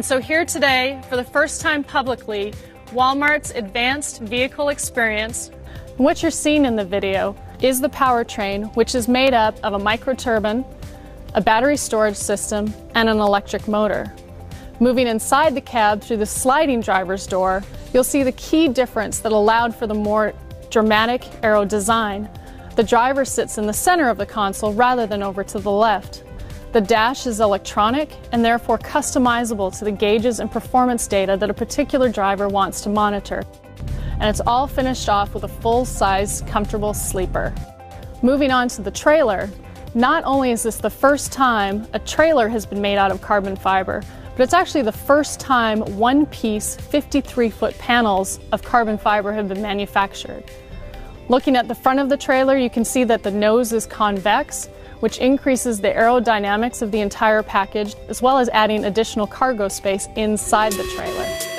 And so here today, for the first time publicly, Walmart's Advanced Vehicle Experience. What you're seeing in the video is the powertrain, which is made up of a microturbine, a battery storage system, and an electric motor. Moving inside the cab through the sliding driver's door, you'll see the key difference that allowed for the more dramatic aero design. The driver sits in the center of the console rather than over to the left. The dash is electronic and therefore customizable to the gauges and performance data that a particular driver wants to monitor. And it's all finished off with a full-size, comfortable sleeper. Moving on to the trailer, not only is this the first time a trailer has been made out of carbon fiber, but it's actually the first time one-piece 53-foot panels of carbon fiber have been manufactured. Looking at the front of the trailer, you can see that the nose is convex, which increases the aerodynamics of the entire package, as well as adding additional cargo space inside the trailer.